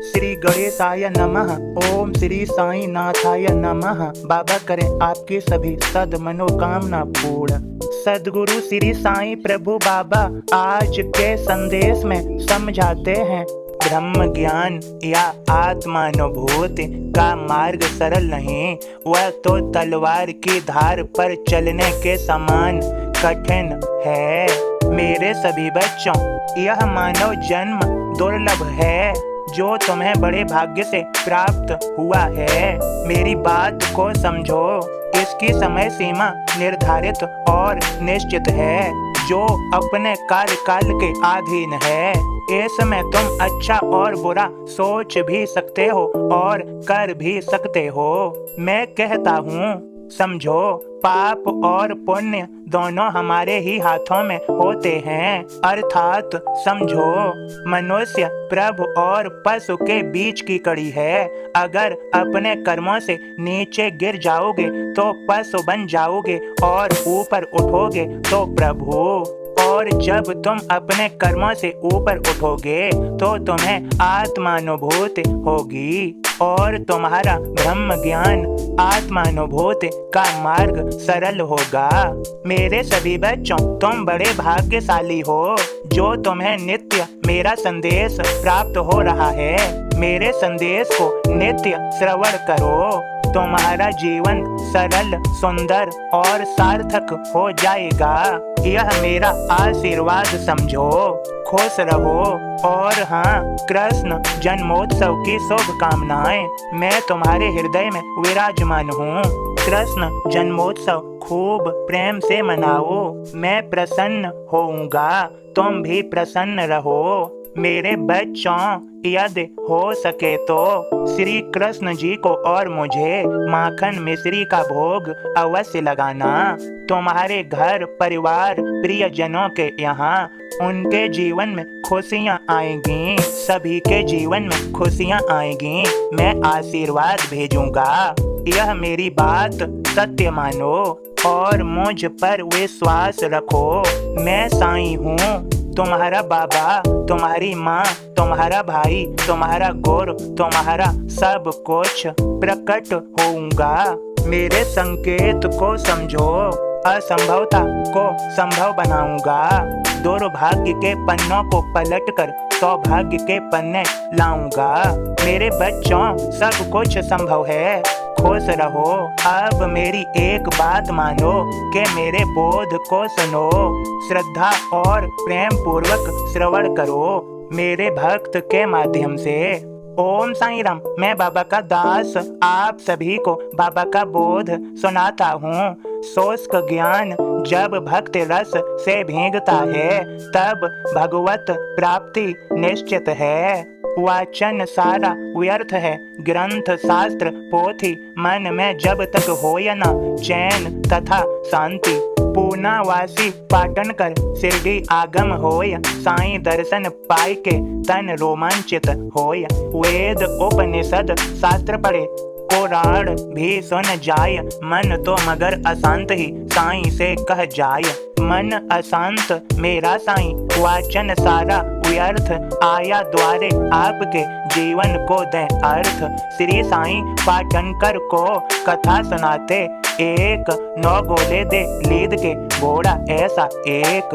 श्री गणेशाय नमः। ओम श्री साई नाथाय नमः। बाबा करें आपकी सभी सद मनोकामना पूर्ण। सदगुरु श्री साई प्रभु बाबा आज के संदेश में समझाते हैं, ब्रह्म ज्ञान या आत्मानुभूति का मार्ग सरल नहीं, वह तो तलवार की धार पर चलने के समान कठिन है। मेरे सभी बच्चों, यह मानव जन्म दुर्लभ है जो तुम्हें बड़े भाग्य से प्राप्त हुआ है। मेरी बात को समझो, इसकी समय सीमा निर्धारित और निश्चित है जो अपने कार्यकाल के अधीन है। इसमें तुम अच्छा और बुरा सोच भी सकते हो और कर भी सकते हो। मैं कहता हूँ समझो, पाप और पुण्य दोनों हमारे ही हाथों में होते हैं। अर्थात समझो, मनुष्य प्रभु और पशु के बीच की कड़ी है। अगर अपने कर्मों से नीचे गिर जाओगे तो पशु बन जाओगे और ऊपर उठोगे तो प्रभु। और जब तुम अपने कर्मों से ऊपर उठोगे तो तुम्हें आत्मानुभूति होगी और तुम्हारा ब्रह्म ज्ञान आत्मानुभूति का मार्ग सरल होगा। मेरे सभी बच्चों, तुम बड़े भाग्यशाली हो जो तुम्हें नित्य मेरा संदेश प्राप्त हो रहा है। मेरे संदेश को नित्य श्रवण करो, तुम्हारा जीवन सरल, सुंदर और सार्थक हो जाएगा। यह मेरा आशीर्वाद समझो। खुश रहो और हाँ, कृष्ण जन्मोत्सव की शुभकामनाएं मैं तुम्हारे हृदय में विराजमान हूँ। कृष्ण जन्मोत्सव खूब प्रेम से मनाओ। मैं प्रसन्न होऊंगा, तुम भी प्रसन्न रहो। मेरे बच्चों, यदि हो सके तो श्री कृष्ण जी को और मुझे माखन मिश्री का भोग अवश्य लगाना। तुम्हारे घर परिवार प्रियजनों के यहाँ उनके जीवन में खुशियाँ आएंगी, सभी के जीवन में खुशियाँ आएंगी। मैं आशीर्वाद भेजूंगा। यह मेरी बात सत्य मानो और मुझ पर विश्वास रखो। मैं साईं हूँ, तुम्हारा बाबा, तुम्हारी माँ, तुम्हारा भाई, तुम्हारा गुरु, तुम्हारा सब कुछ प्रकट होऊंगा। मेरे संकेत को समझो, असंभवता को संभव बनाऊंगा। दुर्भाग्य के पन्नों को पलटकर सौभाग्य के पन्ने लाऊंगा। मेरे बच्चों, सब कुछ संभव है। खुश रहो। अब मेरी एक बात मानो कि मेरे बोध को सुनो, श्रद्धा और प्रेम पूर्वक श्रवण करो मेरे भक्त के माध्यम से। ओम साईं राम। मैं बाबा का दास आप सभी को बाबा का बोध सुनाता हूँ। शुष्क ज्ञान जब भक्त रस से भीगता है तब भगवत प्राप्ति निश्चित है। वाचन सारा व्यर्थ है, ग्रंथ शास्त्र पोथी मन में जब तक होय न चैन तथा शांति। पूनावासी पाटन कर शिरडी आगम होय, साईं दर्शन पाई के तन रोमांचित होय। वेद उपनिषद शास्त्र पढ़े, पुराण भी सुन जाय, मन तो मगर अशांत ही साईं से कह जाय। मन अशांत मेरा साईं, वाचन सारा व्यर्थ, आया द्वारे आपके जीवन को दे अर्थ। श्री साईं पाटनकर को कथा सुनाते, एक 9 गोले दे लीद के घोड़ा ऐसा एक।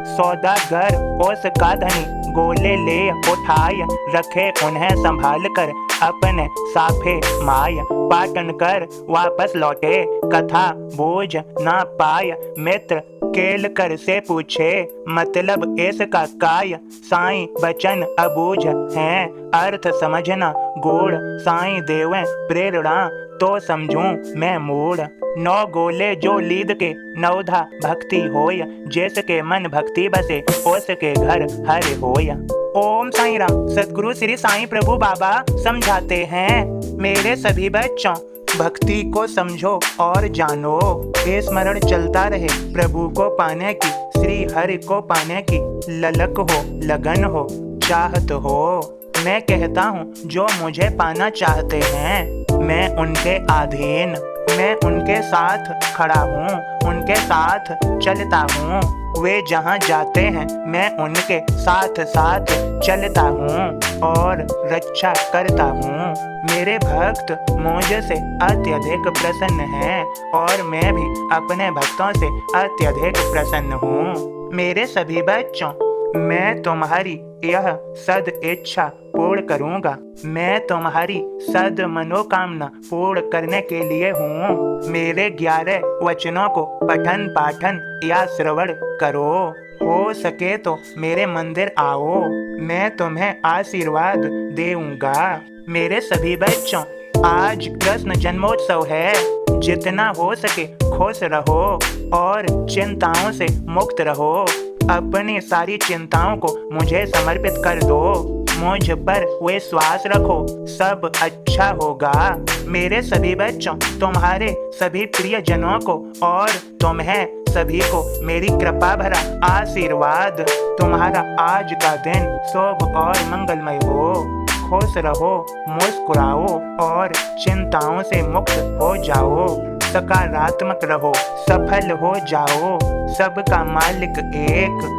सौदागर उसका धनी गोले ले उठाय, रखे उन्हें संभाल कर अपने साफे माय। पाटनकर वापस लौटे, कथा बूझ ना पाय। मित्र केल कर से पूछे, मतलब इसका काय। साईं बचन अबूझ हैं, अर्थ समझना गूढ़। साईं देवें प्रेरणा तो समझूं मैं मूढ़। 9 गोले जो लीद के 9धा भक्ति होय, जिसके मन भक्ति बसे उसके घर हरे होय। ओम साईं राम। सदगुरु श्री साईं प्रभु बाबा समझाते हैं, मेरे सभी बच्चों, भक्ति को समझो और जानो। स्मरण चलता रहे प्रभु को पाने की, श्री हरि को पाने की ललक हो, लगन हो, चाहत हो। मैं कहता हूँ जो मुझे पाना चाहते हैं, मैं उनके अधीन, मैं उनके साथ खड़ा हूँ, उनके साथ चलता हूँ। वे जहाँ जाते हैं मैं उनके साथ साथ चलता हूँ। और रक्षा करता हूँ। मेरे भक्त मुझसे अत्यधिक प्रसन्न हैं और मैं भी अपने भक्तों से अत्यधिक प्रसन्न हूँ। मेरे सभी बच्चों, मैं तुम्हारी यह सद इच्छा पूर्ण करूँगा। मैं तुम्हारी सद मनोकामना पूर्ण करने के लिए हूँ। मेरे 11 वचनों को पठन पाठन या श्रवण करो। हो सके तो मेरे मंदिर आओ, मैं तुम्हें आशीर्वाद देऊंगा। मेरे सभी बच्चों, आज कृष्ण जन्मोत्सव है। जितना हो सके खुश रहो और चिंताओं से मुक्त रहो। अपनी सारी चिंताओं को मुझे समर्पित कर दो। मुझ पर विश्वास रखो, सब अच्छा होगा। मेरे सभी बच्चों, तुम्हारे सभी प्रियजनों को और तुम्हें सभी को मेरी कृपा भरा आशीर्वाद। तुम्हारा आज का दिन शुभ और मंगलमय हो। खुश रहो, मुस्कुराओ और चिंताओं से मुक्त हो जाओ। सकारात्मक रहो, सफल हो जाओ। सबका मालिक एक